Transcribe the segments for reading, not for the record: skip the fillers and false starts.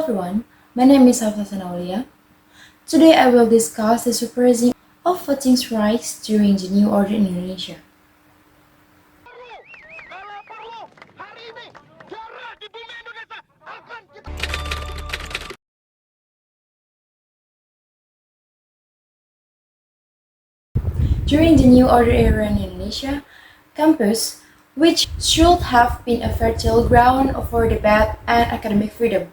everyone, my name is Hafshah and Auliya. Today I will discuss the surprising of voting rights during the New Order in Indonesia. During the New Order era in Indonesia, campus, which should have been a fertile ground for debate and academic freedom,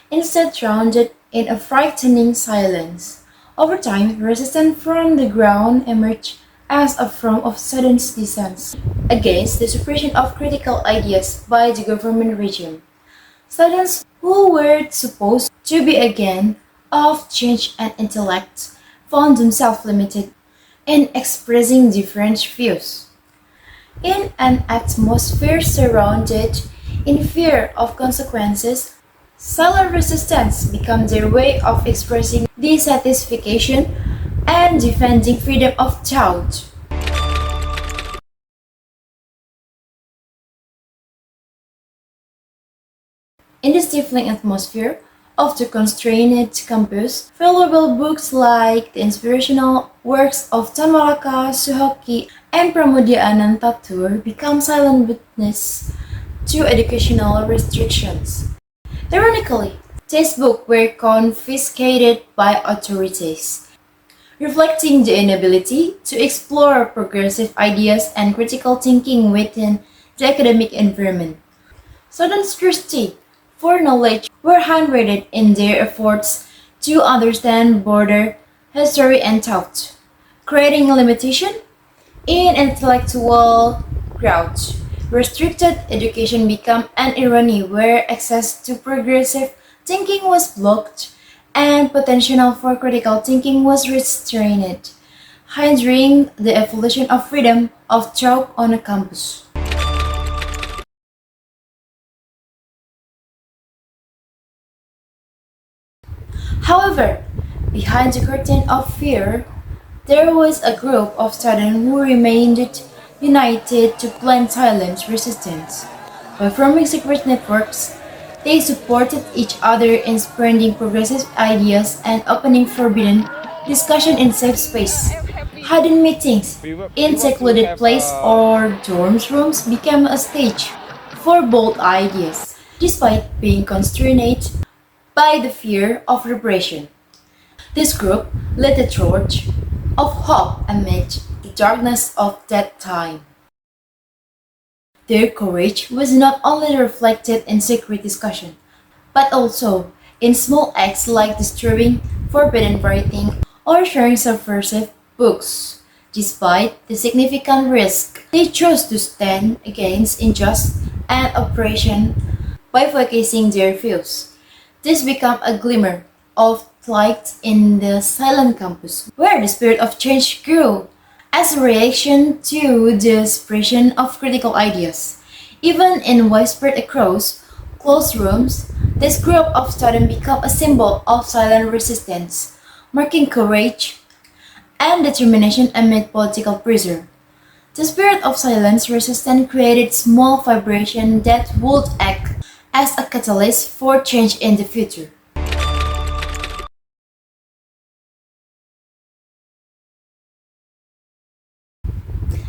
instead drowned in a frightening silence. Over time, resistance from the ground emerged as a form of sudden dissent against the suppression of critical ideas by the government regime. Students who were supposed to be again of change and intellect found themselves limited in expressing different views. In an atmosphere surrounded in fear of consequences, silent resistance became their way of expressing dissatisfaction and defending freedom of thought. In the stifling atmosphere of the constrained campus, valuable books like the inspirational works of Tan Malaka, Suhoki, and Pramudia Anantatur become silent witness to educational restrictions. Ironically, these books were confiscated by authorities, reflecting the inability to explore progressive ideas and critical thinking within the academic environment. Students thirsty for knowledge were hindered in their efforts to understand broader history and thought, creating a limitation in intellectual growth. Restricted education became an irony where access to progressive thinking was blocked and potential for critical thinking was restrained, hindering the evolution of freedom of thought on a campus. However, behind the curtain of fear, there was a group of students who remained united to plan silent resistance. By forming secret networks, they supported each other in spreading progressive ideas and opening forbidden discussion in safe space. Hidden meetings in secluded places or dorm rooms became a stage for bold ideas, despite being constrained by the fear of repression. This group lit a torch of hope amid the darkness of that time. Their courage was not only reflected in secret discussion, but also in small acts like disturbing forbidden writing or sharing subversive books. Despite the significant risk, they chose to stand against injustice and oppression by focusing their views. This became a glimmer of light in the silent campus, where the spirit of change grew as a reaction to the suppression of critical ideas. Even in widespread across closed rooms, this group of students became a symbol of silent resistance, marking courage and determination amid political pressure. The spirit of silent resistance created small vibrations that would act as a catalyst for change in the future.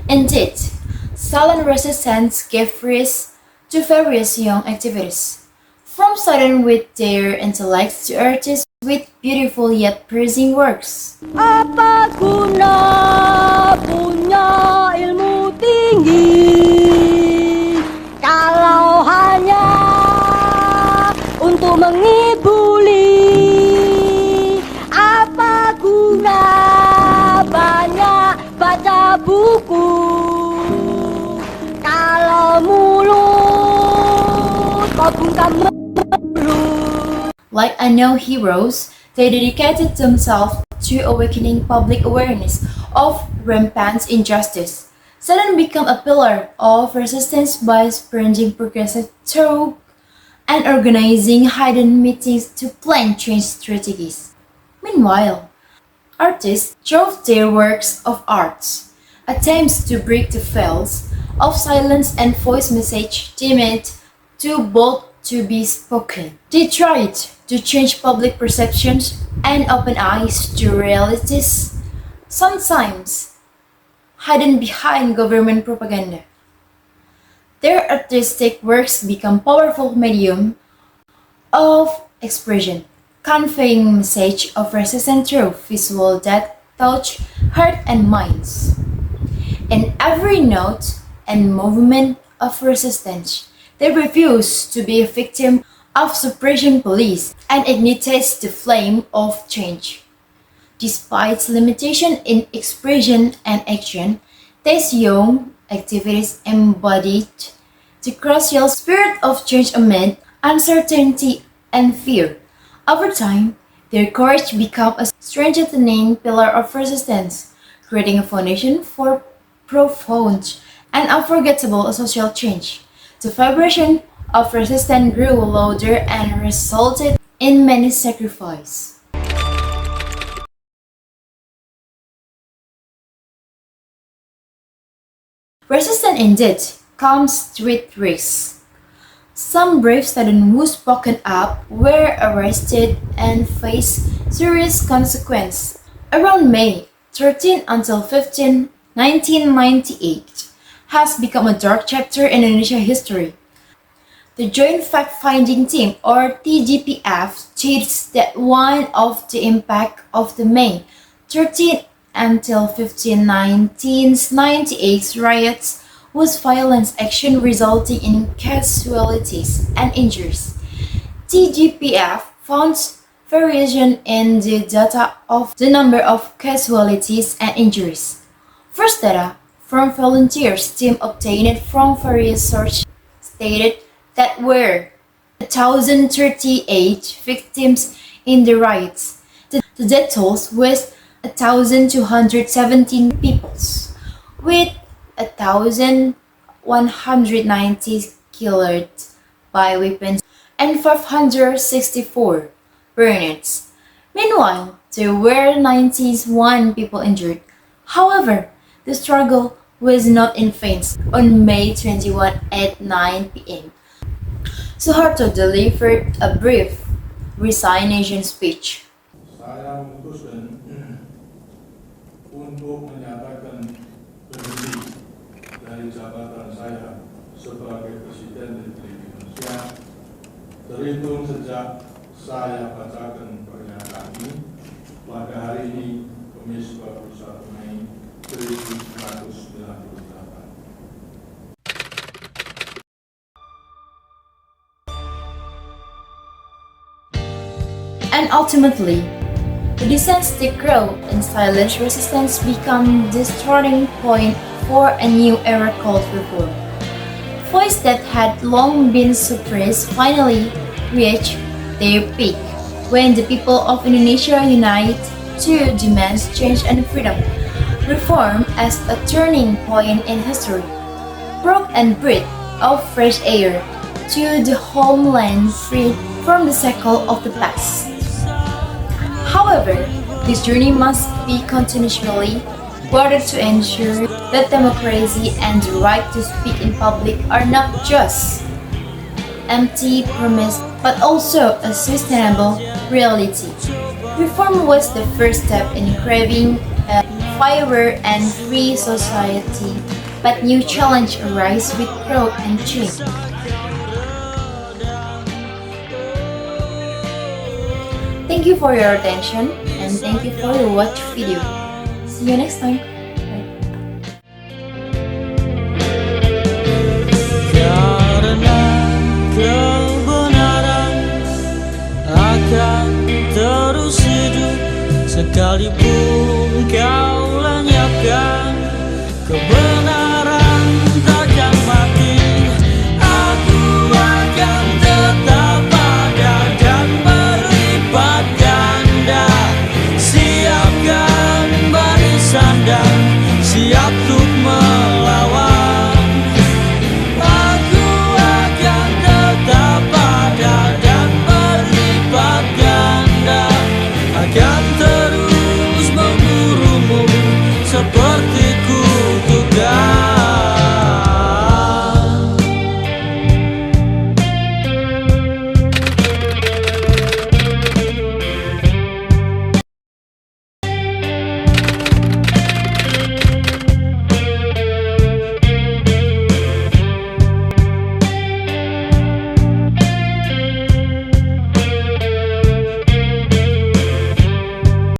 Indeed, silent resistance gave rise to various young activities, from students with their intellects to artists with beautiful yet piercing works. Apa guna punya ilmu tinggi kalau hanya untuk mengibuli? Apa guna banyak baca buku kalau mulut kau bungkam mulut? Like unknown heroes, they dedicated themselves to awakening public awareness of rampant injustice. Students became a pillar of resistance by spreading progressive thought and organizing hidden meetings to plan change strategies. Meanwhile, artists drove their works of art, attempts to break the veils of silence and voice message timid to bold to be spoken. They tried to change public perceptions and open eyes to realities, sometimes hidden behind government propaganda. Their artistic works become powerful medium of expression, conveying message of resistance through visual that touch heart and minds. In every note and movement of resistance, they refuse to be a victim of suppression police and ignites the flame of change. Despite limitation in expression and action, these young activities embodied the crucial spirit of change amid uncertainty and fear. Over time, their courage became a strengthening pillar of resistance, creating a foundation for profound and unforgettable social change. The vibration of resistance grew louder and resulted in many sacrifices. Resistance indeed comes with risks. Some brave students who spoken up were arrested and faced serious consequences. Around May 13 until 15, 1998 has become a dark chapter in Indonesia history. The Joint Fact-Finding Team, or TGPF, states that one of the impact of the May 13 until 15, 1998 riots was violent action resulting in casualties and injuries. TGPF found variation in the data of the number of casualties and injuries. First data from volunteers team obtained from various sources stated that were 1,038 victims in the riots. The death toll was 1,217 people, with 1,190 killed by weapons and 564 burned. Meanwhile, there were 91 people injured. However, the struggle was not in vain. On May 21 at 9 p.m., Suharto delivered a brief resignation speech. Saya memutuskan untuk menyatakan berhenti dari jabatan saya sebagai Presiden Republik Indonesia terhitung sejak saya bacakan pernyataan ini pada hari ini, Kamis 21 Mei 1998. And ultimately, the descent stick grow and silent resistance become the starting point for a new era called reform. Voices that had long been suppressed finally reached their peak when the people of Indonesia unite to demand change and freedom. Reform as a turning point in history brought and breath of fresh air to the homeland freed from the cycle of the past. However, this journey must be continually guarded to ensure that democracy and the right to speak in public are not just empty promise but also a sustainable reality. Reform was the first step in craving a fairer and free society, but new challenges arise with growth and change. Thank you for your attention and thank you for your watch video. See you next time. Bye. Karena kebenaran akan terus hidup sekalipun kau lenyapkan kebenaran.